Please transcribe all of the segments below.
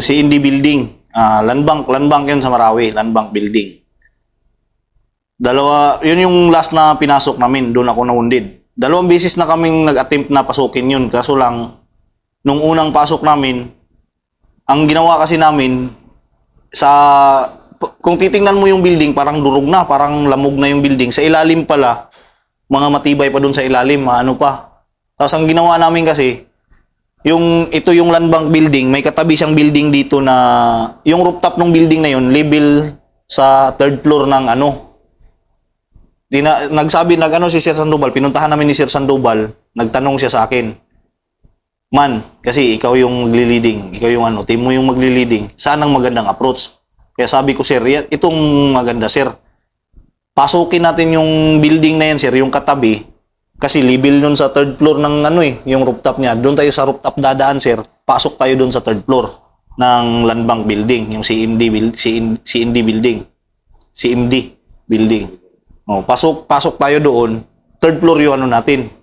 si Indie Building. Land bank yun sa Marawi, land bank building. Dalawa, yun yung last na pinasok namin, doon ako nawundid. 2 beses na kaming nag-attempt na pasukin yun, kaso lang, nung unang pasok namin, ang ginawa kasi namin, kung titingnan mo yung building, parang durog na, parang lamog na yung building. Sa ilalim pala, mga matibay pa doon sa ilalim, ano pa. Tapos ang ginawa namin kasi, ito yung land bank building, may katabi siyang building dito na, yung rooftop ng building na yun, level sa 3rd floor ng si Sir Sandoval, pinuntahan namin ni Sir Sandoval, nagtanong siya sa akin, man, kasi ikaw yung magliliding, ikaw yung team mo yung magliliding, saan ang magandang approach? Kaya sabi ko, sir, itong maganda, sir. Pasukin natin yung building na yan, sir, yung katabi, kasi level nun sa 3rd floor ng yung rooftop niya. Doon tayo sa rooftop dadaan, sir, pasok tayo doon sa 3rd floor ng land bank building, yung CMD building. CMD building. Pasok tayo doon, 3rd floor yung natin.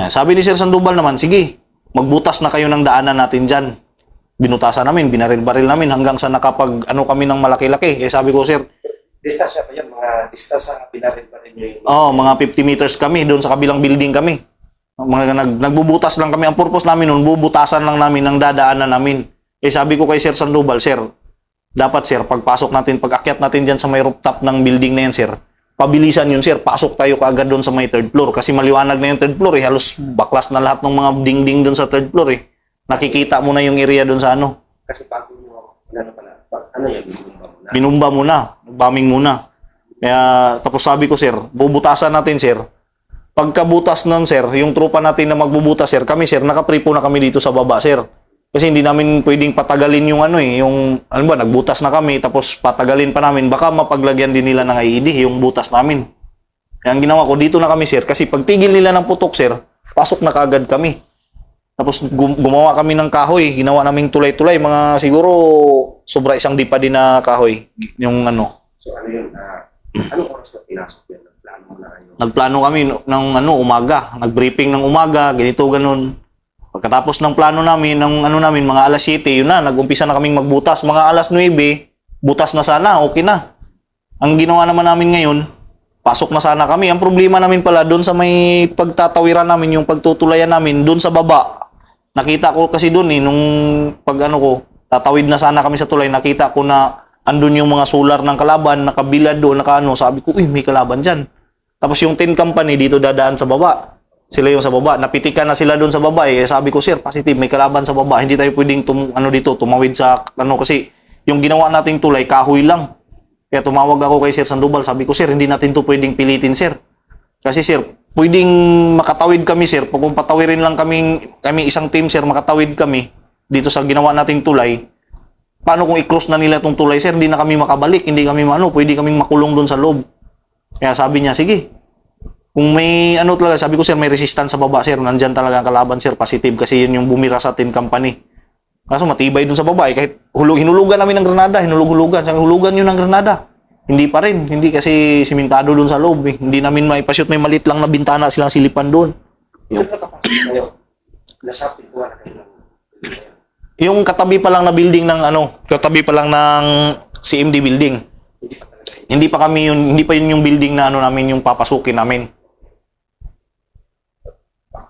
Sabi ni Sir Sandoval naman, sige, magbutas na kayo ng daanan natin dyan. Binutasan namin, binaril-baril namin hanggang sa kami ng malaki-laki. Sabi ko, sir, distance pa yan, mga distance sa binaril-baril nyo yun. mga 50 meters kami, doon sa kabilang building kami. Nagbubutas lang kami. Ang purpose namin noon, bubutasan lang namin ng dadaanan namin. Sabi ko kay Sir Sandoval, sir, dapat sir, pagpasok natin, pag-akyat natin dyan sa may rooftop ng building na yan, sir, pabilisan yun, sir. Pasok tayo kaagad doon sa may 3rd floor. Kasi maliwanag na yung 3rd floor, Halos baklas na lahat ng mga dingding doon sa 3rd floor, Nakikita mo na yung area doon sa Kasi bago mo, binumba muna. Binumba muna. Bombing muna. Kaya, tapos sabi ko, sir, bubutasan natin, sir. Pagkabutas nun, sir, yung trupa natin na magbubutas, sir, kami, sir, nakapripo na kami dito sa baba, sir. Kasi hindi namin pwedeng patagalin yung nagbutas na kami, tapos patagalin pa namin, baka mapaglagyan din nila ng IED, yung butas namin. Kaya ang ginawa ko, dito na kami, sir, kasi pag tigil nila ng putok, sir, pasok na kaagad kami. Tapos gumawa kami ng kahoy, ginawa naming tulay-tulay, mga siguro sobra isang dipa din na kahoy, yung So yun, anong oras na pinasok yan? Nagplano mo na kayo? Nagplano kami ng umaga, nag-briefing ng umaga, ganito, ganun. Pagkatapos ng plano namin, mga alas 7, yun na, nag-umpisa na kaming magbutas. Mga alas 9, butas na sana, okay na. Ang ginawa naman namin ngayon, pasok na sana kami. Ang problema namin pala, doon sa may pagtatawiran namin, yung pagtutulayan namin, doon sa baba, nakita ko kasi doon nung tatawid na sana kami sa tulay, nakita ko na andun yung mga solar ng kalaban, nakabilad doon, sabi ko, uy, may kalaban dyan. Tapos yung 10 company dito dadaan sa baba. Sila yung sa baba, napitikan na sila doon sa baba. Sabi ko, sir, positive, may kalaban sa baba. Hindi tayo pwedeng tumawid sa kasi yung ginawa nating tulay, kahoy lang. Kaya tumawag ako kay Sir Sandoval, sabi ko, sir, hindi natin to pwedeng pilitin, sir. Kasi, sir, pwedeng makatawid kami, sir. Kung patawirin lang kami isang team, sir, makatawid kami dito sa ginawa nating tulay. Paano kung i-close na nila itong tulay, sir? Hindi na kami makabalik, hindi kami pwede kaming makulong doon sa loob. Kaya sabi niya, sige. Kung may talaga, sabi ko, sir, may resistance sa baba, sir. Nandyan talaga ang kalaban, sir, positive. Kasi yun yung bumira sa 10 company. Kaso matibay dun sa baba, kahit hinulugan namin ng granada, hinulugan. Sabi, hulugan yun ng granada. Hindi pa rin. Hindi kasi simentado dun sa loob. Hindi namin maipashoot, may malit lang na bintana silang silipan dun. Saan nakapasok kayo? Nasa pintuan na kayo. Yung katabi pa lang na building ng katabi pa lang ng CMD building. Hindi pa yun yung building na namin yung papasukin namin.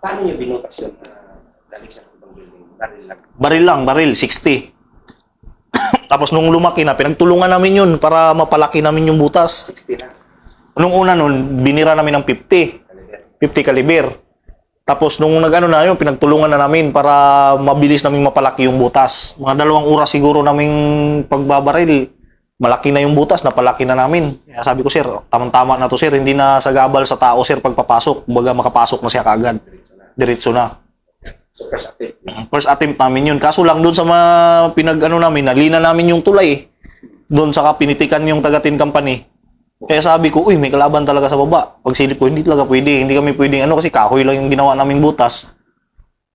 Paano niyo binutas yun dahil sa ibang building? Baril lang? Baril, 60. Tapos nung lumaki na, pinagtulungan namin yun para mapalaki namin yung butas. 60 na? Nung una nun, binira namin ng 50 caliber. Tapos nung yun, pinagtulungan na namin para mabilis namin mapalaki yung butas. Mga 2 oras siguro naming pagbabaril. Malaki na yung butas, napalaki na namin. Kaya sabi ko, sir, tamang-tama na to, sir. Hindi na sagabal sa tao, sir, pagpapasok. Baga makapasok na siya kaagad. Diretso na. So first attempt? First attempt namin yun. Kaso lang doon sa namin, nalina namin yung tulay. Doon sa pinitikan yung taga-tin company. Kaya sabi ko, uy, may kalaban talaga sa baba. Pag silip ko, hindi talaga pwede. Hindi kami pwedeng kasi kahoy lang yung ginawa naming butas.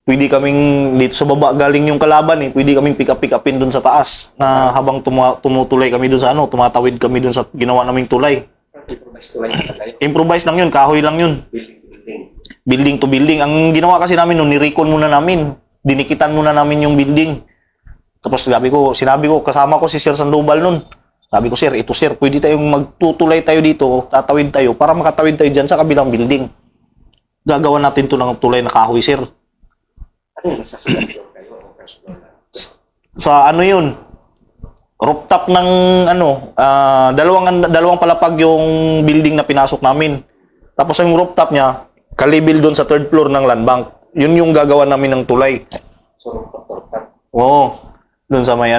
Pwede kaming dito sa baba galing yung kalaban pwede kaming pick upin doon sa taas na habang tumutulay kami doon sa tumatawid kami doon sa ginawa naming tulay. Improvise tulay na kayo? Improvise lang yun, kahoy lang yun. Building to building. Ang ginawa kasi namin noon, ni-recon muna namin. Dinikitan muna namin yung building. Tapos sinabi ko, kasama ko si Sir Sandoval nun. Sabi ko, sir, ito sir, pwede tayong magtutulay tayo dito, tatawid tayo, para makatawid tayo dyan sa kabilang building. Gagawa natin to ng tulay na kahoy, sir. Ano yung nasa second floor kayo o first floor na? Sa ano yun? Rooftop ng dalawang palapag yung building na pinasok namin. Tapos yung rooftop niya, kalibil doon sa third floor ng land bank. Yun yung gagawa namin ng tulay. So, rooftop. Oo, doon sa may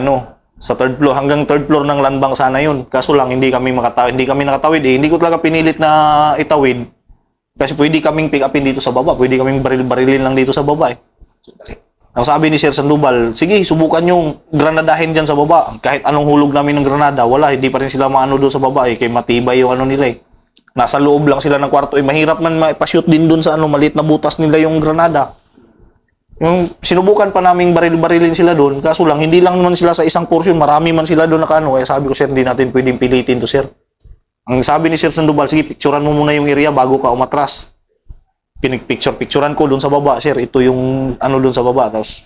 sa third floor, hanggang third floor ng land bank sana yun. Kaso lang, hindi kami nakatawid eh. Hindi ko talaga pinilit na itawid. Kasi pwede kaming pick upin dito sa baba. Pwede kaming barilin lang dito sa baba eh. Ang sabi ni Sir Sandoval, sige, subukan yung granadahin dyan sa baba. Kahit anong hulog namin ng granada, wala, hindi pa rin sila maano doon sa baba eh. Kaya matibay yung nila eh. Nasa loob lang sila ng kwarto eh. Mahirap man mapashoot din doon sa maliit na butas nila yung granada. Yung sinubukan pa naming barilin sila doon, kaso lang, hindi lang naman sila sa isang portion, marami man sila doon na kaya sabi ko, sir, hindi natin pwedeng pilitin to, sir. Ang sabi ni Sir Sandoval, sige, picturean mo muna yung area bago ka umatras. Picturean ko doon sa baba, sir, ito yung doon sa baba. Tapos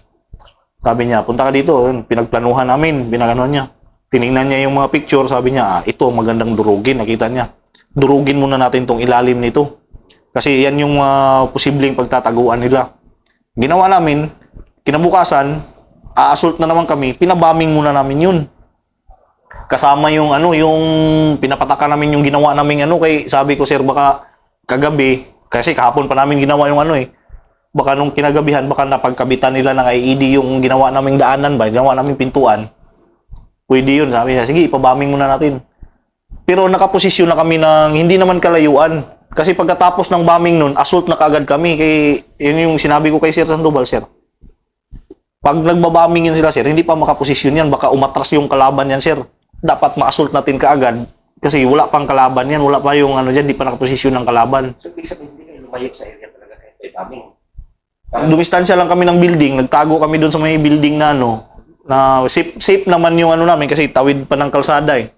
sabi niya, punta ka dito, pinagplanuhan namin, binaganon niya. Tiningnan niya yung mga picture, sabi niya, ito, magandang durugin, nakita niya. Durugin muna natin tong ilalim nito. Kasi yan yung posibleng pagtataguan nila. Ginawa namin, kinabukasan, a-assault na naman kami, pinabaming muna namin yun. Kasama yung yung pinapataka namin yung ginawa namin kay sabi ko, sir, baka kagabi, kasi kahapon pa namin ginawa yung baka nung kinagabihan, baka napagkabitan nila ng IED yung ginawa naming daanan ba, ginawa naming pintuan. Pwede yun, sabi niya, sige, ipabaming muna natin. Pero nakaposisyon na kami ng hindi naman kalayuan. Kasi pagkatapos ng bombing nun, assault na kaagad kami. Yun yung sinabi ko kay Sir Sandoval, sir. Pag nagbabombing yun sila, sir, hindi pa makaposisyon yan. Baka umatras yung kalaban yan, sir. Dapat ma-assault natin kaagad. Kasi wala pang kalaban yan. Wala pa yung dyan, hindi pa nakaposisyon ng kalaban. So, ibig sabihin, hindi kayo lumayo sa area talaga kahit may bombing. Dumistansya lang kami ng building. Nagtago kami doon sa may building na na safe naman yung namin kasi tawid pa ng kalsada eh.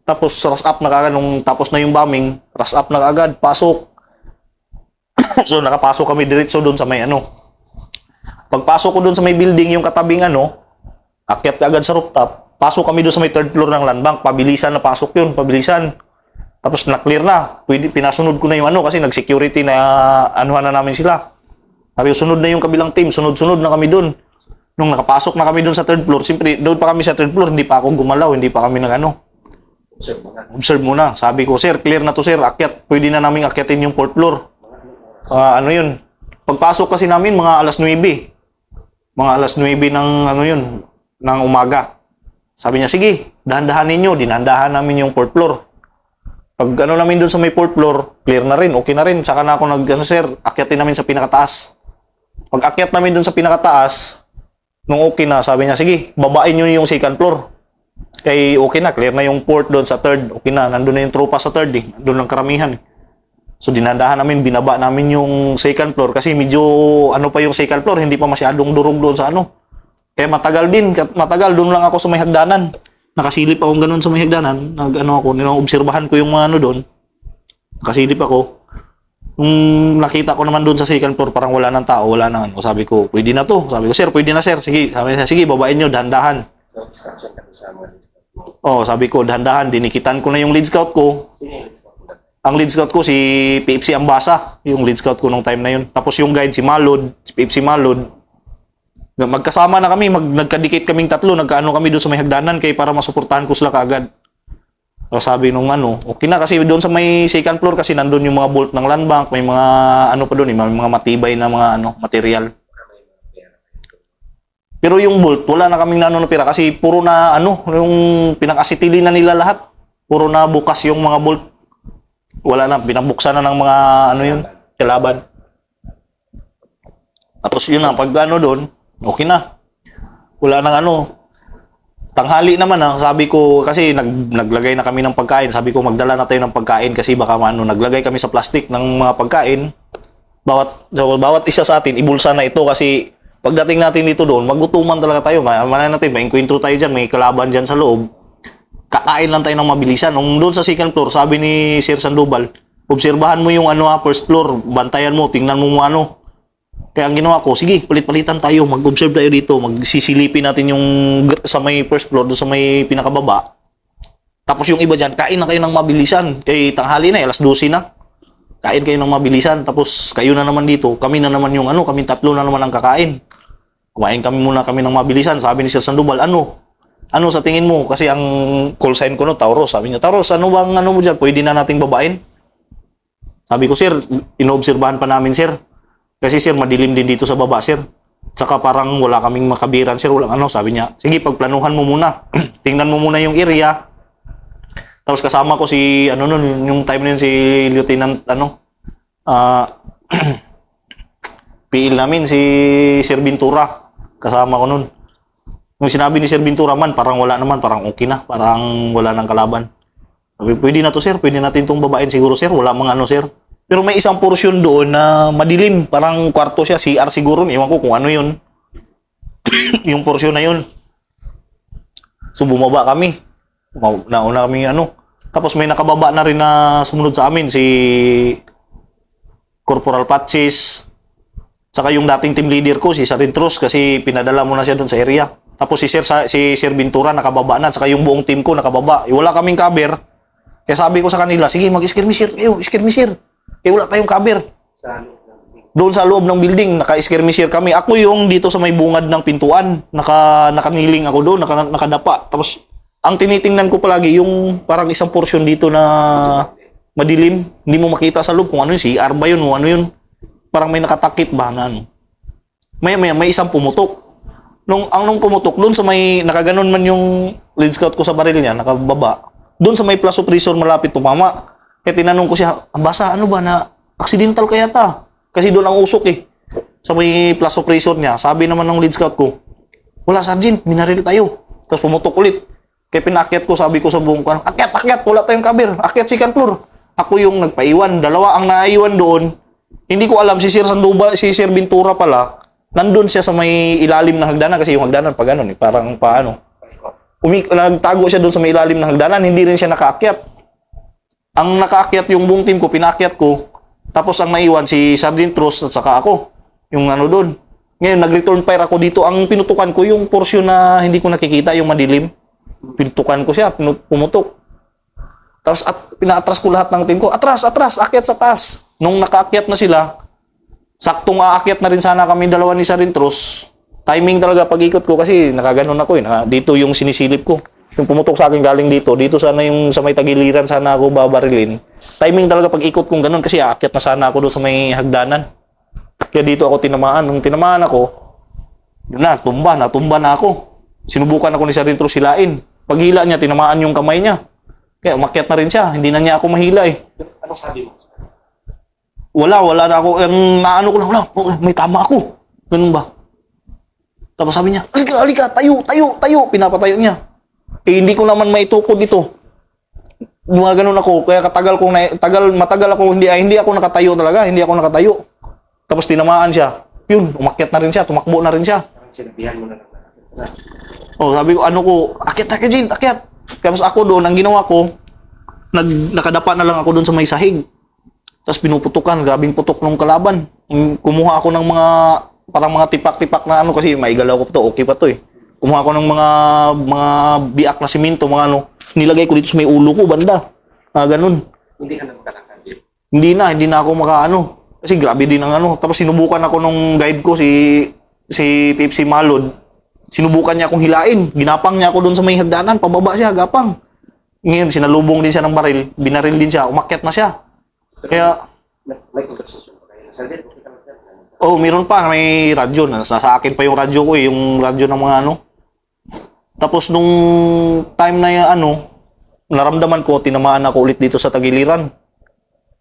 Tapos rush up na kaagad nung tapos na yung bombing, rush up na kaagad, pasok. So nakapasok kami diretso doon sa may Pagpasok ko doon sa may building yung katabing akyat kaagad sa rooftop. Pasok kami doon sa may third floor ng land bank, pabilisan na pasok yun, pabilisan. Tapos na-clear na. Pinasunod ko na yung kasi nag-security na na namin sila. Sabi ko, sunod na yung kabilang team, sunod-sunod na kami doon. Nung nakapasok na kami doon sa third floor, siyempre doon pa kami sa third floor, hindi pa ako gumalaw, hindi pa kami Observe muna. Sabi ko, sir, clear na to, sir. Akyat. Pwede na namin akyatin yung fourth floor. Yun. Pagpasok kasi namin, mga alas 9. Mga alas 9 ng ng umaga. Sabi niya, sige, dahan-dahan ninyo. Dinandahan namin yung fourth floor. Pag namin doon sa may fourth floor, clear na rin, okay na rin. Saka na ako sir, akyatin namin sa pinakataas. Pag akyat namin doon sa pinakataas, nung okay na, sabi niya, sige, babain nyo yung second floor. Kay okay na, clear na yung port doon sa third. Okay na, nandun na yung tropa sa third Doon lang karamihan So dinandahan namin, binaba namin yung second floor kasi medyo pa yung second floor, hindi pa masyadong durog doon sa Kaya matagal doon lang ako sa may hagdanan. Nakasilip akong ganun sa may hagdanan. Obserbahan ko yung mga doon. Nakasilip ako. Nung nakita ko naman doon sa second floor, parang wala nang tao, wala nang Sabi ko, pwede na to. Sabi ko, sir, pwede na sir. Sige, sabi niya, sige, babain nyo, dahan-dahan. So, instruction ka sa mga lead scout. Sabi ko, dahan-dahan, dinikitan ko na yung lead scout ko. Sino yung lead scout? Ang lead scout ko, si PFC Ambasa, yung lead scout ko nung time na yun. Tapos yung guide, si PFC Malod. Magkasama na kami, nagkadikit kaming tatlo, kami doon sa may hagdanan kay para masuportahan ko sila kaagad. So sabi nung okay na kasi doon sa may second floor kasi nandun yung mga bolt ng land bank, may mga pa doon, may mga matibay na mga material. Pero yung bolt, wala na kaming na pira kasi puro na yung pinang-asitili na nila lahat. Puro na bukas yung mga bolt. Wala na, binabuksan na ng mga kalaban. Tapos yun na, pag doon, okay na. Wala nang tanghali naman sabi ko, kasi naglagay na kami ng pagkain. Sabi ko, magdala na tayo ng pagkain kasi baka naglagay kami sa plastic ng mga pagkain. Bawat isa sa atin, ibulsa na ito kasi pagdating natin dito doon, magutuman talaga tayo. Natin, may enkwentro tayo dyan, may kalaban dyan sa loob. Kakain lang tayo ng mabilisan. Nung doon sa second floor, sabi ni Sir Sandoval, obserbahan mo yung first floor, bantayan mo, tingnan mo Kaya ang ginawa ko, sige, palit-palitan tayo, mag-observe tayo dito, magsisilipin natin yung sa may first floor, doon sa may pinakababa. Tapos yung iba dyan, kain na kayo ng mabilisan. Kay tanghali na, alas 12 na. Kain kayo ng mabilisan. Tapos kayo na naman dito, kami na naman yung kami tatlo na naman ang kakain. Kumain kami muna kami ng mabilisan. Sabi ni Sir Sandoval, ano sa tingin mo? Kasi ang call sign ko no, Taurus. Sabi niya, Taurus, ano bang mo dyan? Pwede na nating babain? Sabi ko, Sir, inoobserbahan pa namin, Sir. Kasi Sir, madilim din dito sa baba, Sir. Tsaka parang wala kaming makabiran, Sir. Walang sabi niya. Sige, pagplanuhan mo muna. Tingnan mo muna yung area. Tapos kasama ko si, nun, yung time na yun, si Lieutenant, PL namin, si Sir Ventura. Kasama ko nun. Nung sinabi ni Sir Ventura man, parang wala naman, parang okay na. Parang wala nang kalaban. Sabi, pwede na to, Sir. Pwede natin itong babain siguro, Sir. Wala mga Sir. Pero may isang portion doon na madilim. Parang kwarto siya, CR siguro. Iwan ko kung ano yun. Yung portion na yun. So bumaba kami. Nauna kami Tapos may nakababa na rin na sumunod sa amin. Si Corporal Patsis. Saka yung dating team leader ko, si Sarintros. Kasi pinadala mo na siya doon sa area. Tapos si Sir Ventura nakababa na. Saka yung buong team ko nakababa. Wala kaming cover. Kaya sabi ko sa kanila, sige mag-skirmisher. Skirmisher. Eh wala tayong cover. Doon sa loob ng building, naka-skirmisher kami. Ako yung dito sa may bungad ng pintuan. Nakaniling ako doon, nakadapa. Tapos, ang tinitingnan ko palagi, yung parang isang portion dito na madilim. Hindi mo makita sa loob kung ano yun, CR ba yun o ano yun. Parang may nakatakip ba na may isang pumutok. Nung pumutok, doon sa may, nakaganon man yung lead scout ko sa baril niya, nakababa. Doon sa may plus suppressor malapit tumama. Kaya tinanong ko siya, basa ba na accidental kaya ta? Kasi doon ang usok sa may plus suppressor niya. Sabi naman ng lead scout ko, wala Sergeant, minaril tayo. Tapos pumutok ulit. Kaya pinakyat ko, sabi ko sa buong kan, akyat, wala tayong cover. Akyat second floor. Ako yung nagpaiwan. Dalawa ang naiwan doon. Hindi ko alam, si Sir Sandoval, si Sir Ventura pala, nandun siya sa may ilalim ng hagdanan. Kasi yung hagdanan pa ganun, parang paano. Nagtago siya doon sa may ilalim ng hagdanan, hindi rin siya nakaakyat. Ang nakaakyat yung buong team ko, pinakyat ko. Tapos ang naiwan si Sergeant Ross at saka ako. Yung doon. Ngayon, nag-return fire ako dito. Ang pinutukan ko, yung portion na hindi ko nakikita, yung madilim. Pinutukan ko siya, pumutok. Tapos pinaatras ko lahat ng team ko. Atras, akyat sa taas. Nung nakaakyat na sila, saktong aakyat na rin sana kami dalawa ni Sergeant Ross. Timing talaga pag-ikot ko kasi nakaganon ako dito yung sinisilip ko. Yung pumutok sa akin galing dito sana yung sa may tagiliran sana ako babarilin. Timing talaga pag-ikot kong ganun kasi aakyat na sana ako doon sa may hagdanan. Kaya dito ako tinamaan. Nung tinamaan ako, natumba na ako. Sinubukan ako ni Sarintro silain. Paghila niya, tinamaan yung kamay niya. Kaya umakyat na rin siya. Hindi na niya ako mahila Anong sabi mo? Wala na ako. Yung naano ko lang, may tama ako. Ganun ba? Tapos sabi niya, alika, tayo. Pinapatayo niya. Hindi ko naman maitukod dito. Gumaganon ako, kaya matagal ako, hindi ako nakatayo talaga, hindi ako nakatayo. Tapos tinamaan siya. Yun, umakyat na rin siya, tumakbo na rin siya. Parang sinabihan mo na lang. Sabi ko, akyat, Jin, akyat. Tapos ako doon, ang ginawa ko, nakadapa na lang ako doon sa may sahig. Tapos pinuputukan, grabing putok ng kalaban. Kumuha ako ng parang mga tipak-tipak na kasi maigalaw ko to, okay pa to Kumuha ko ng mga biak na simento, nilagay ko dito sa may ulo ko, banda. Ganun. Hindi ka na makalakad. Hindi na ako Kasi grabe din ang Tapos sinubukan ako nung guide ko, si Pepsi Malod. Sinubukan niya akong hilain. Ginapang niya ako doon sa may hagdanan, pababa siya, gapang. Ngayon, sinalubong din siya ng baril. Binaril din siya, umakyat na siya. Kaya, may conversation pa kayo. Sergeant, okay ka lang. meron pa, may radyo. Nasa akin pa yung radyo ko yung radyo ng mga Tapos nung time na yung naramdaman ko, tinamaan ako ulit dito sa tagiliran.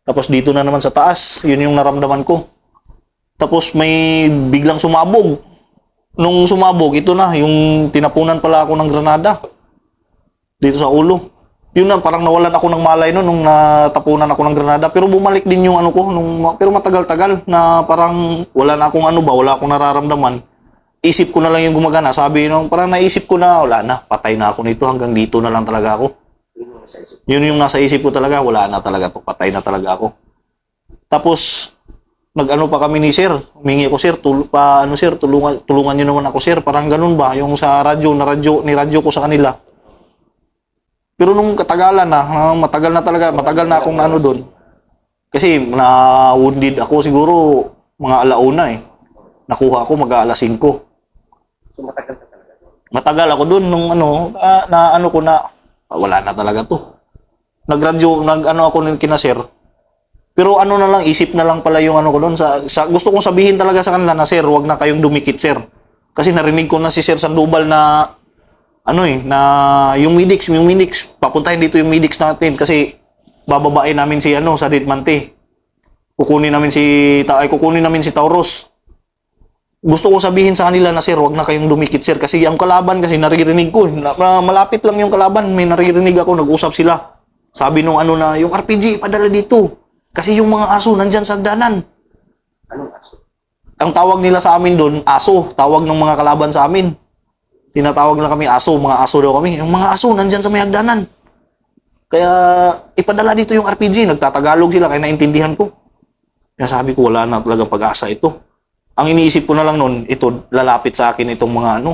Tapos dito na naman sa taas, yun yung naramdaman ko. Tapos may biglang sumabog. Nung sumabog, ito na, yung tinapunan pala ako ng granada. Dito sa ulo. Yun na, parang nawalan ako ng malay nung natapunan ako ng granada. Pero bumalik din yung pero matagal-tagal na parang wala na akong wala akong nararamdaman. Isip ko na lang yung gumagana. Sabi parang naisip ko na, wala na, patay na ako nito, hanggang dito na lang talaga ako. Yun yung nasa isip ko talaga, wala na talaga to, patay na talaga ako. Tapos, nag-ano pa kami ni sir, humingi ko sir, tulungan niyo naman ako sir, parang ganun ba, yung sa radyo ko sa kanila. Pero nung katagalan na, matagal na akong ano doon. Kasi na-wounded ako siguro mga alauna eh. Nakuha ako mag-aalas 5. So matagal ka talaga doon. Matagal ako doon nung wala na talaga to. Nag-ano ako ng kina sir. Pero ano na lang, isip na lang pala yung ano ko doon. Gusto kong sabihin talaga sa kanila na sir, wag na kayong dumikit sir. Kasi narinig ko na si Sir Sandoval na na yung Midix, papuntahin dito yung Midix natin kasi bababain namin si sa Ditmante. Kukunin namin si Taurus. Gusto ko sabihin sa kanila na sir, wag na kayong dumikit sir kasi ang kalaban kasi naririnig ko, malapit lang yung kalaban, may naririnig ako, nag-usap sila. Sabi nung na yung RPG padala dito. Kasi yung mga aso nandyan sa hagdanan. Anong aso? Ang tawag nila sa amin doon, aso, tawag ng mga kalaban sa amin. Tinatawag na kami aso, mga aso daw kami. Yung mga aso nandyan sa may hagdanan. Kaya ipadala dito yung RPG, nagtatagalog sila kaya naintindihan ko. Kaya sabi ko wala na talagang pag-asa ito. Ang iniisip ko na lang noon, ito lalapit sa akin itong mga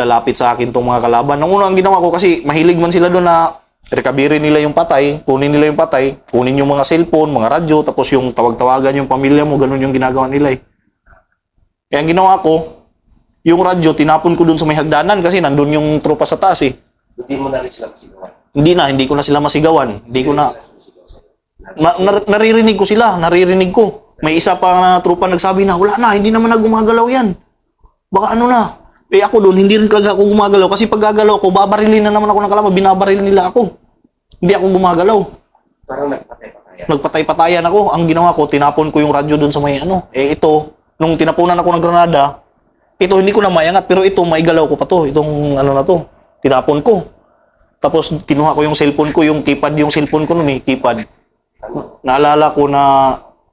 lalapit sa akin itong mga kalaban. Ang una ang ginawa ko kasi mahilig man sila doon na recovery nila yung patay, kunin yung mga cellphone, mga radyo, tapos yung tawag-tawagan yung pamilya mo, ganun yung ginagawa nila eh. Kaya ang ginawa ko, yung radyo, tinapon ko dun sa may hagdanan kasi nandun yung tropa sa taas eh. Hindi mo na rin sila masigawan. Hindi ko na sila masigawan. Naririnig ko. May isa pa na tropa nagsabi na, wala na, hindi naman na gumagalaw yan. Baka na. Eh ako doon, hindi rin talaga ako gumagalaw kasi pag gagalaw ko, babarilin na naman ako ng kalaban, binabaril nila ako. Hindi ako gumagalaw. Parang nagpatay-patayan. Nagpatay-patayan ako. Ang ginawa ko, tinapon ko yung radyo doon sa may ito, nung tinapunan ako ng granada, ito hindi ko na maiangat, pero ito, maigalaw ko pa to. Itong na to, tinapon ko. Tapos, kinuha ko yung cellphone ko, yung keypad yung cellphone ko noon keypad. Naalala ko na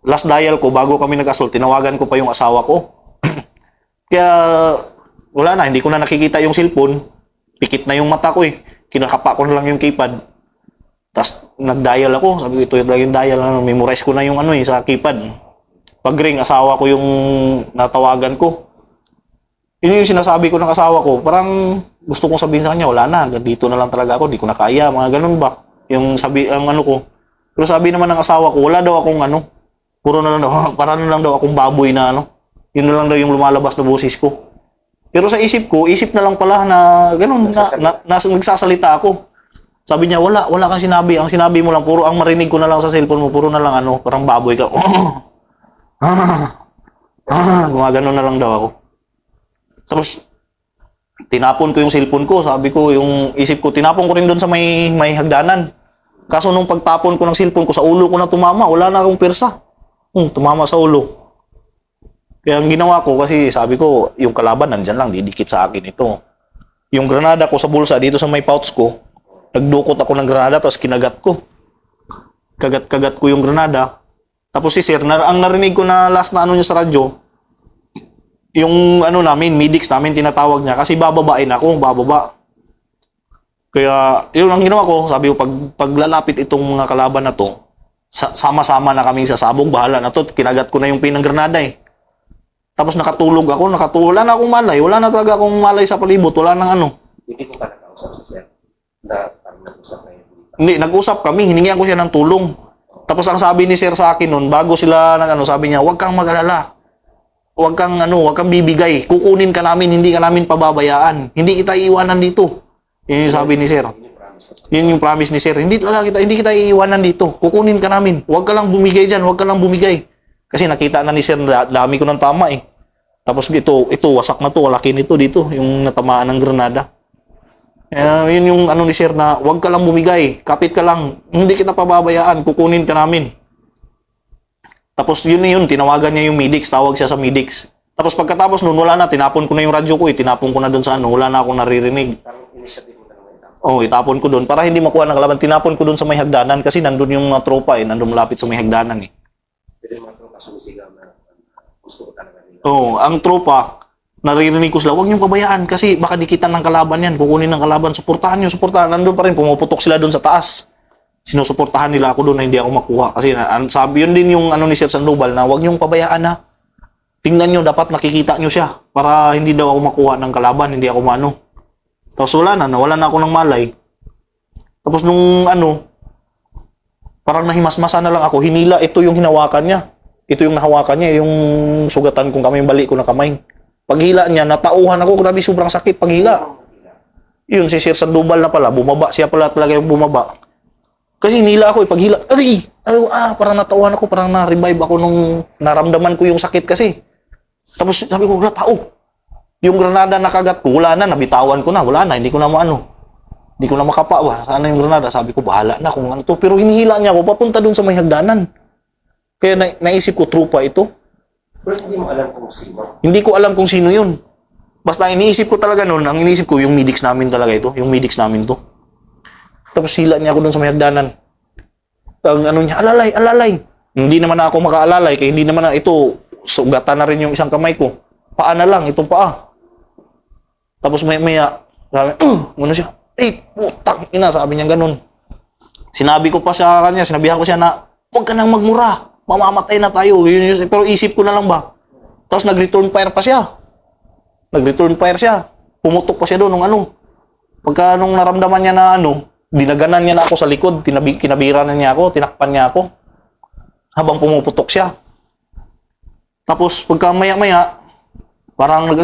last dial ko, bago kami nag-assault, tinawagan ko pa yung asawa ko. Kaya, wala na, hindi ko na nakikita yung cellphone. Pikit na yung mata ko eh. Kinakapa ko na lang yung keypad. Tapos, nag-dial ako. Sabi ko, ito yung dial. Memorize ko na yung sa keypad. Pag-ring, asawa ko yung natawagan ko. Yun yung sinasabi ko ng asawa ko. Parang gusto kong sabihin sa kanya, wala na. Dito na lang talaga ako. Di ko na kaya. Mga ganun ba? Yung ko. Pero sabi naman ng asawa ko, wala daw akong puro na lang daw, parang na lang daw akong baboy na Yun na lang daw yung lumalabas na boses ko. Pero sa isip na lang pala na ganun, nagsasalita ako. Sabi niya, wala kang sinabi. Ang sinabi mo lang, puro ang marinig ko na lang sa cellphone mo, puro na lang parang baboy ka. Gumagano na lang daw ako. Tapos, tinapon ko yung cellphone ko. Sabi ko, yung isip ko, tinapon ko rin doon sa may hagdanan. Kaso nung pagtapon ko ng cellphone ko, sa ulo ko na tumama. Wala na akong persa. Tumama sa ulo. Kaya ang ginawa ko, kasi sabi ko, yung kalaban nandyan lang, didikit sa akin ito. Yung granada ko sa bulsa, dito sa may pouch ko, nagdukot ako ng granada, tapos kinagat ko. Kagat ko yung granada. Tapos si sir, ang narinig ko na last na niya sa radyo, yung Midix namin, tinatawag niya, kasi bababain ako, bababa. Kaya, yun ang ginawa ko, sabi ko, pag lalapit itong mga kalaban na to, sama-sama na kami sa sabong, bahala na to, kinagat ko na yung pinang granada eh. Tapos nakatulog ako, wala na akong malay, wala na talaga akong malay sa palibot, wala nang Hindi ko pa nakausap si sir na parang nag-usap kayo. Hindi, nag-usap kami, hiningihan ko siya ng tulong. Tapos ang sabi ni sir sa akin noon, bago sila sabi niya, huwag kang mag-alala. Huwag kang bibigay. Kukunin ka namin, hindi ka namin pababayaan. Hindi kita iiwanan dito. Yun yung sabi ni sir. Yun yung promise ni sir. Hindi kita iiwanan dito. Kukunin ka namin. Huwag ka lang bumigay diyan, huwag ka lang bumigay. Kasi nakita na ni sir, dami ko ng tama eh. Tapos ito wasak na to, laki nito dito, yung natamaan ng granada. Yun yung ni sir na, huwag ka lang bumigay, kapit ka lang, hindi kita pababayaan, kukunin ka namin. Tapos yun, tinawagan niya yung Midix, tawag siya sa Midix. Tapos pagkatapos nun, wala na, tinapon ko na yung radyo ko, tinapon ko na dun sa wala na akong naririnig. Parang initiative mo na naman itapon. Oo, itapon ko dun, para hindi makuha ng kalaban, tinapon ko dun sa may hagdanan, kasi nandun yung mga tropa nandun malapit sa may hagdanan eh. Pero yung mga tropa sumisigaw na gusto ko talaga nila. Oo, ang tropa, naririnig ko sila, huwag niyong pabayaan kasi baka dikitan ng kalaban yan, kukunin ng kalaban, suportahan. Nandun pa rin, pumuputok sila doon sa taas. sinusuportahan nila ako doon na hindi ako makuha. Kasi sabi yun din yung ano ni Sir Sandoval na huwag niyong pabayaan na. Tingnan nyo, dapat nakikita nyo siya para hindi daw ako makuha ng kalaban, hindi ako maano. Tapos nawala na ako ng malay. Tapos nung ano, parang nahimasmasa na lang ako, hinila, ito yung hinawakan niya. Ito yung nahawakan niya, yung sugatan kong kamay, balik ko na kamay. Paghila niya, natauhan ako, grabe sobrang sakit paghila. Yun, si Sir Sandoval na pala, bumaba, siya pala talaga yung bumaba. Kasi hinila ako, paghila, parang natauhan ako, parang na-revive ako nung naramdaman ko yung sakit kasi. Tapos sabi ko, tao. Yung granada na kagat ko, wala na, nabitawan ko na, wala na, hindi ko na maano. Hindi ko na makapa ba, sana yung granada. Sabi ko, bahala na kung ano to. Pero hinihila niya ako, papunta dun sa may hagdanan. Kaya naisip ko, trupa ito. Pero hindi mo alam kung sino. Hindi ko alam kung sino yun. Basta iniisip ko talaga noon, ang iniisip ko, yung medics namin talaga ito. Yung medics namin to. Tapos hila niya ako dun sa may hagdanan. Ang ano niya, alalay. Hindi naman ako makaalalay, kaya hindi naman ito, sugatan na rin yung isang kamay ko. Paa na lang, itong paa. Tapos maya, sabi, ano siya? Putang ina, sabi niya ganun. Sinabi ko pa sa kanya, sinabihan ko siya na, huwag ka nang magmura, mamamatay na tayo. Pero isip ko na lang ba? Tapos nag-return fire pa siya. Pumutok pa siya doon nung ano. Pagka nung naramdaman niya na ano, dinaganan niya na ako sa likod, kinabiran niya ako, tinakpan niya ako. Habang pumuputok siya. Tapos pagka maya-maya, parang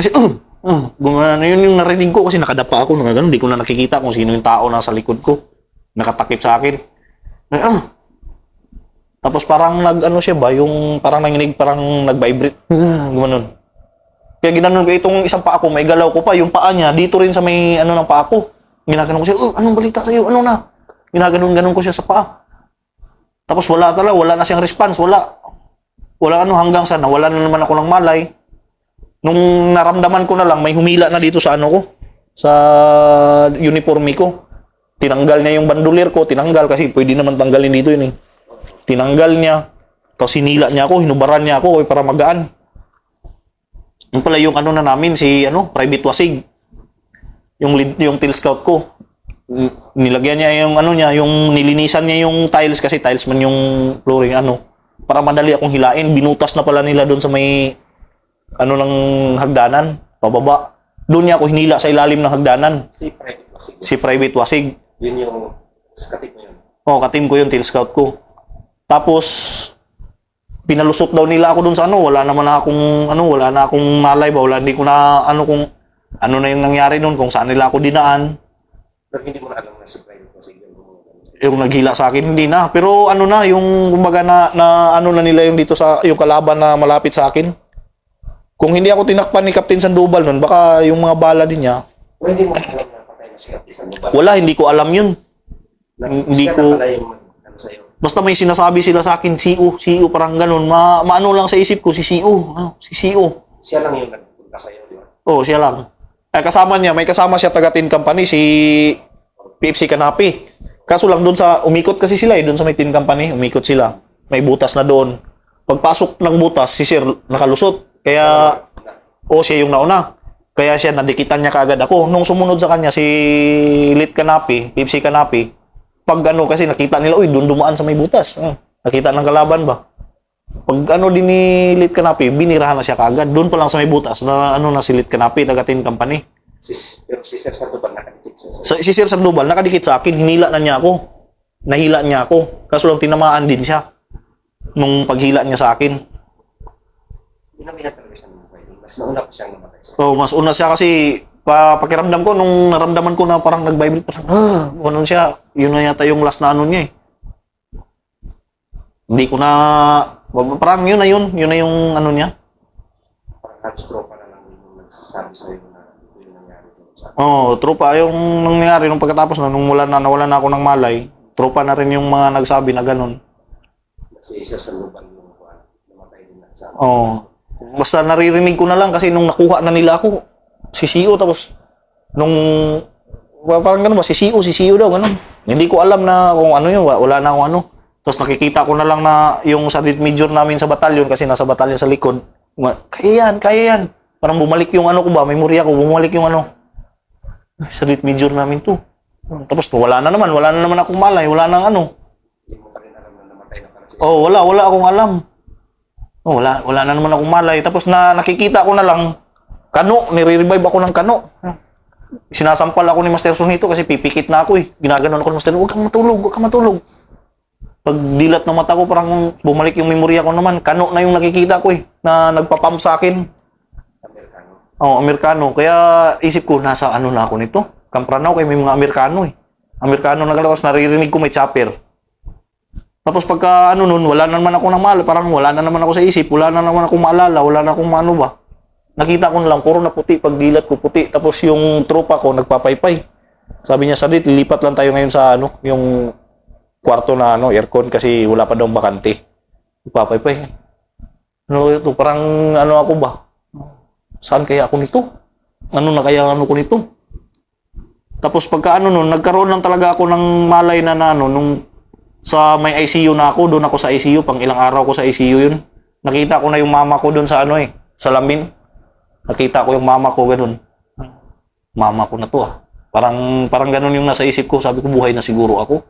gumana yun yung narinig ko kasi nakadapa ako, nakaganon, di ko na nakikita kung sino yung tao nasa likod ko. Nakatakip sa akin. Tapos parang nag-ano siya ba, yung parang nanginig, parang nag-vibrate. Gumanon. Kaya ginanon ko itong isang paa ko, may galaw ko pa, yung paa niya, dito rin sa may ano ng paa ko. Ginaganon ko siya, anong balita sa'yo, ano na? Ginaganon ko siya sa paa. Tapos wala na siyang response, wala hanggang sa nawala na naman ako ng malay. Nung naramdaman ko na lang, may humila na dito sa ano ko, sa uniforme ko. Tinanggal niya yung bandulir ko, kasi pwede naman tanggalin dito yun eh. Tinanggal niya, tapos hinila niya ako, hinubaran niya ako para magaan. Yung pala yung ano na namin, Private Wasig. Yung tail scout ko. Nilagyan niya yung ano niya, yung nilinisan niya yung tiles kasi tiles man yung flooring para madali akong hilain. Binutas na pala nila doon sa may ng hagdanan, pababa. Doon niya ako hinila sa ilalim ng hagdanan. Si Private Wasig. Yun yung katip mo yun. Oo, katim ko yung tail scout ko. Tapos pinalusot daw nila ako doon sa wala na akong malay ba, hindi ko na kung ano na yung nangyari noon, kung saan nila ako dinaan. Pero hindi mo na alam na si Private Wasig yung naghila sa akin, hindi na. Pero yung kumbaga na nila yung dito sa yung kalaban na malapit sa akin. Kung hindi ako tinakpan ni Captain Sandoval noon, baka yung mga bala din niya. Pero hindi mo alam na patay na si Captain Sandoval. Wala, hindi ko alam yun. Hindi ko. Sa'yo. Basta may sinasabi sila sa akin, CEO, parang ganun. Maano lang sa isip ko, si CEO. Si CEO. Siya lang yung nagpunta sa'yo, di ba? Oo, siya lang. Kasama niya, may kasama siya taga-tin company, si PFC Kanapi. Kaso lang doon umikot kasi sila doon sa may tin company, umikot sila. May butas na doon. Pagpasok ng butas, si Sir nakalusot. Kaya, siya yung nauna. Kaya siya, nadikitan niya kaagad ako. Nung sumunod sa kanya, si Lit Kanapi, PFC Kanapi, pag kasi nakita nila, doon dumaan sa may butas. Nakita ng kalaban ba? Pag din ni Lit Kanapi, binirahan na siya kaagad. Doon pa lang sa may butas na na si Lit Kanapi, taga-tin company. Pero si Sir Sandoval nakadikit siya. Si Sir Sandoval nakadikit sa akin, hinila na niya ako. Nahila niya ako. Kaso lang tinamaan din siya nung paghila niya sa akin. Yun ang talaga siya namatay. Mas nauna pa siyang namatay siya. Mas una siya kasi pakiramdam ko nung naramdaman ko na parang nag-vibrate, parang ganun siya. Yun na yata yung last na niya eh. Hindi ko na parang yun na yung niya. Parang halos tropa na lang yung nagsasabi sa'yo na ito yung nangyari. Tropa yung nangyari nung pagkatapos nung nawala na ako ng malay. Tropa na rin yung mga nagsabi na ganun. Si Sir Sandoval yung namatay din na sa Basta naririnig ko na lang kasi nung nakuha na nila ako, si CEO, tapos nung parang gano'n ba, si CEO daw, gano'n. Hindi ko alam na kung ano yun, wala na akong Tapos nakikita ko na lang na yung sergeant major namin sa batalyon, kasi nasa batalyon sa likod, kaya yan. Parang bumalik yung ko ba, memorya ko, bumalik yung sergeant major namin to. Tapos wala na naman akong malay, wala nang Oh, wala akong alam. Oh, wala na naman akong malay. Tapos nakikita ko na lang, kano, nire-revive ako ng kano. Sinasampal ako ni Master Sunito kasi pipikit na ako eh. Ginaganon ako ni Master, huwag kang matulog. Pag dilat ng mata ko, parang bumalik yung memorya ko naman. Kano na yung nakikita ko eh, na nagpapump sa akin. Amerikano. Oh, Amerikano. Kaya isip ko, nasa ano na ako nito? Kampranaw kay may mga Amerikano eh. Amerikano na galakas, naririnig ko may chopper. Tapos pagka ano nun, wala na naman ako ng mahal. Parang wala na naman ako sa isip. Wala na naman akong maalala. Wala na akong maano ba. Nakita ko na lang, puro na puti. Pag dilat ko puti. Tapos yung tropa ko, nagpapaypay. Sabi niya, Sadit, lilipat lang tayo ngayon sa ano, yung kwarto na ano, aircon kasi wala pa daw bakante. Nagpapaypay. Ano ito? Parang ano ako ba? Saan kaya ako nito? Ano na kaya ano ko nito? Tapos pagka ano nun, nagkaroon lang talaga ako ng malay na ano, nung sa may ICU na ako, doon ako sa ICU, pang ilang araw ko sa ICU yun. Nakita ko na yung mama ko doon sa ano eh, sa lamin. Nakita ko yung mama ko ganun. Mama ko na to ah. Parang ganun yung nasa isip ko, sabi ko buhay na siguro ako.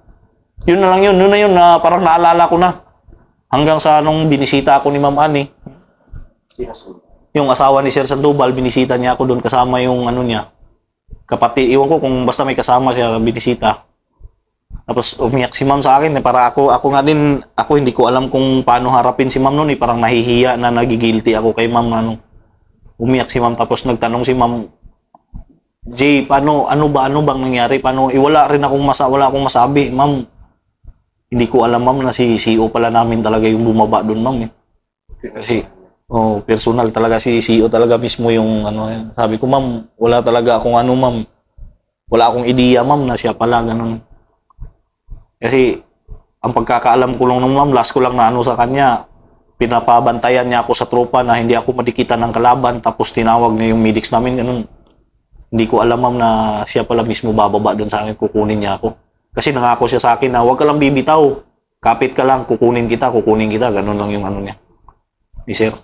Yun na lang yun na parang naalala ko na. Hanggang sa nung binisita ako ni Ma'am Annie, yung asawa ni Sir Sandoval, binisita niya ako doon kasama yung ano niya. Kapatid, iwan ko kung basta may kasama siya binisita. Tapos umiyak si ma'am sa akin, para ako nga din, ako hindi ko alam kung paano harapin si ma'am noon eh, parang nahihiya na nagigilty ako kay ma'am ano. Umiyak si ma'am tapos nagtanong si ma'am, Jay, ano bang nangyari? Wala akong masabi, ma'am. Hindi ko alam ma'am na si CEO pala namin talaga yung bumaba doon ma'am eh. Kasi personal talaga si CEO talaga mismo yung ano. Sabi ko ma'am, wala talaga akong ano ma'am. Wala akong ideya ma'am na siya pala ganun. Kasi ang pagkakaalam ko lang ng ma'am, last ko lang na ano sa kanya, pinapabantayan niya ako sa tropa na hindi ako madikitan ng kalaban tapos tinawag niya yung medics namin ganun. Hindi ko alam ma'am na siya pala mismo bababa doon sa akin, kukunin niya ako. Kasi nangako siya sa akin na huwag ka lang bibitaw. Kapit ka lang, kukunin kita. Ganun lang yung ano niya. Ni sir.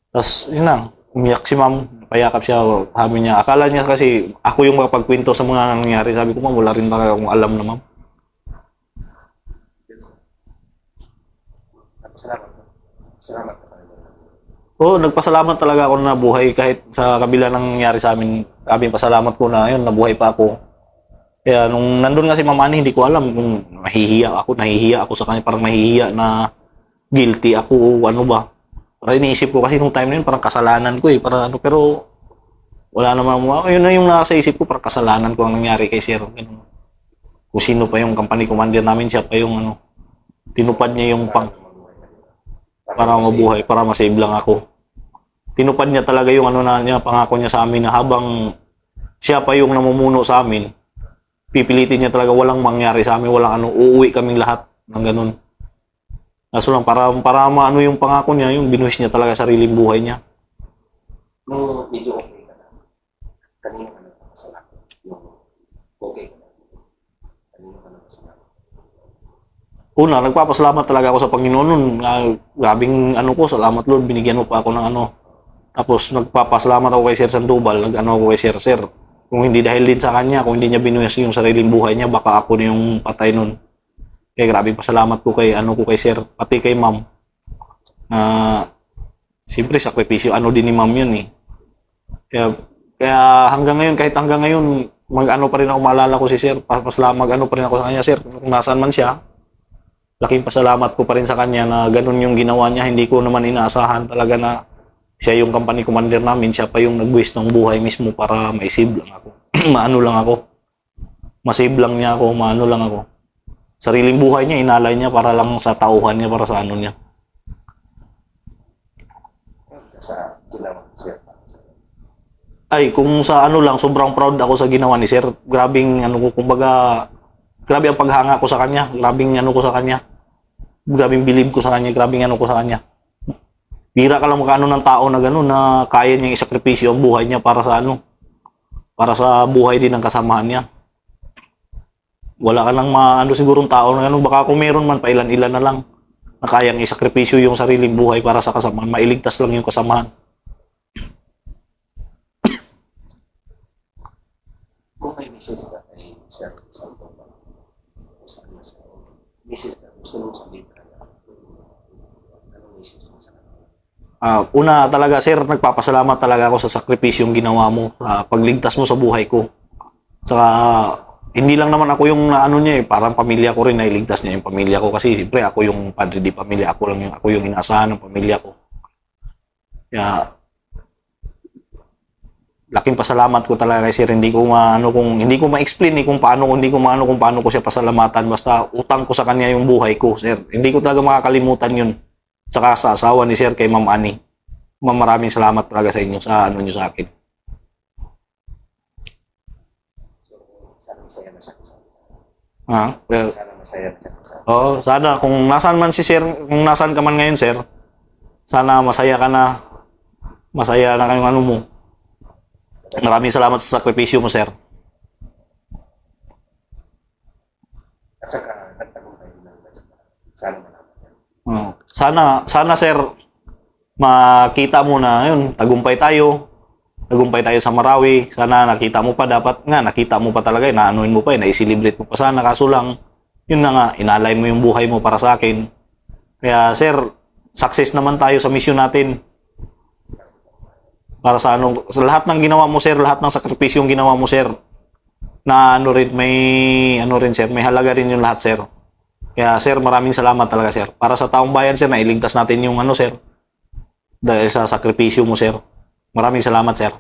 Tapos, yun lang. Umiyak si ma'am. Payakap siya. Sabi niya, akala niya kasi ako yung makapagkwento sa mga nangyari. Sabi ko, ma'am, wala rin talaga akong alam na ma'am. Salamat. Oo, nagpasalamat talaga ako na nabuhay kahit sa kabila ng nangyari sa amin. Pasalamat ko na yun, nabuhay pa ako. Kaya nung nandun nga si Ma'am Annie, hindi ko alam kung nahihiya ako sa kanya, parang nahihiya na guilty ako o ano ba. Parang iniisip ko kasi nung time na yun, parang kasalanan ko eh, pero wala naman, yun na yung nasa isip ko, parang kasalanan ko ang nangyari kay Sir. Ganun. Kung sino pa yung company commander namin, siya pa yung ano, tinupad niya yung para mabuhay, para masave lang ako. Tinupad niya talaga yung ano na niya, pangako niya sa amin na habang siya pa yung namumuno sa amin, pipilitin niya talaga walang mangyari sa amin, walang ano, uuwi kaming lahat ng ganun. Kaso lang, para maano yung pangako niya, yung binuhis niya talaga sariling buhay niya. No, medyo okay ka na. Kanina ka nagpapasalamat. Yung okay ka na. Kanina ka nagpapasalamat. Una, nagpapasalamat talaga ako sa Panginoon nun. Grabing ano ko, salamat Lord, binigyan mo pa ako ng ano. Tapos nagpapasalamat ako kay Sir Sandoval, nag-ano ako kay Sir. Kung hindi dahil din sa kanya, kung hindi niya binuhis yung sariling buhay niya, baka ako na yung patay nun. Kaya grabe pasalamat ko kay Sir, pati kay Ma'am. Siyempre sakripisyo din ni Ma'am yun eh. Kaya hanggang ngayon, kahit hanggang ngayon, mag-ano pa rin ako, maalala ko si Sir, mag-ano pa rin ako sa kanya, Sir, kung nasaan man siya, laking pasalamat ko pa rin sa kanya na ganun yung ginawa niya, hindi ko naman inaasahan talaga na siya yung company commander namin, siya pa yung nag-wish ng buhay mismo para ma-save lang ako. Maano lang ako. Ma-save lang niya ako, maano lang ako. Sariling buhay niya, inalay niya para lang sa tauhan niya, para sa ano niya. Sa ginawa ni Sir. Ay, kung sa ano lang, sobrang proud ako sa ginawa ni Sir. Grabing ano ko, kumbaga, grabe ang paghanga ko sa kanya. Grabing ano ko sa kanya. Grabing believe ko sa kanya, grabing ano ko sa kanya. Bira ka lang makaano ng tao na gano'n na kaya niyang isakripisyo ang buhay niya para sa ano, para sa buhay din ng kasamahan niya. Wala ka lang maano sigurong tao na gano'n, baka kung meron man, pailan-ilan na lang na kayang isakripisyo yung sariling buhay para sa kasamahan, mailigtas lang yung kasamahan. Kung may message ka kay Sir Sandoval, message ka, gusto mo sabihin sa kanya, message mo sa kanila? Una talaga, sir, nagpapasalamat talaga ako sa sakripisyong ginawa mo, sa pagligtas mo sa buhay ko. Saka, hindi lang naman ako yung naano niya eh, parang pamilya ko rin, nailigtas niya yung pamilya ko. Kasi siyempre, ako yung padre di pamilya, ako yung inaasahan ng pamilya ko. Kaya, laking pasalamat ko talaga kay sir. Hindi ko ma-explain kung paano ko siya pasalamatan. Basta utang ko sa kanya yung buhay ko, sir. Hindi ko talaga makakalimutan yun. Saka sa asawa ni sir kay Ma'am Ani. Ma'am, maraming salamat talaga sa inyo sa ano niyo sa akin. So, sana masaya na siya. Well, Sana masaya na siya. sana kung nasaan man si sir, kung nasaan ka man ngayon, sir, sana masaya ka na. Masaya na kayong ano mo. Maraming salamat sa sakripisyo mo, sir. At saka, nagtagumpay din naman. Sana malaman yan. Sana sir, makita mo na yun, tagumpay tayo sa Marawi. Sana nakita mo pa, nakita mo pa talaga, naanuin mo pa, na-celebrate mo pa sana. Kaso lang, yun na nga, inalay mo yung buhay mo para sa akin. Kaya sir, success naman tayo sa mission natin. Para sa sa lahat ng ginawa mo, sir, lahat ng sakripisyong ginawa mo, sir, na may sir, may halaga rin yung lahat, sir. Kaya, sir, maraming salamat talaga, sir. Para sa taong bayan, sir, nailigtas natin yung sir, dahil sa sakripisyo mo, sir. Maraming salamat, sir.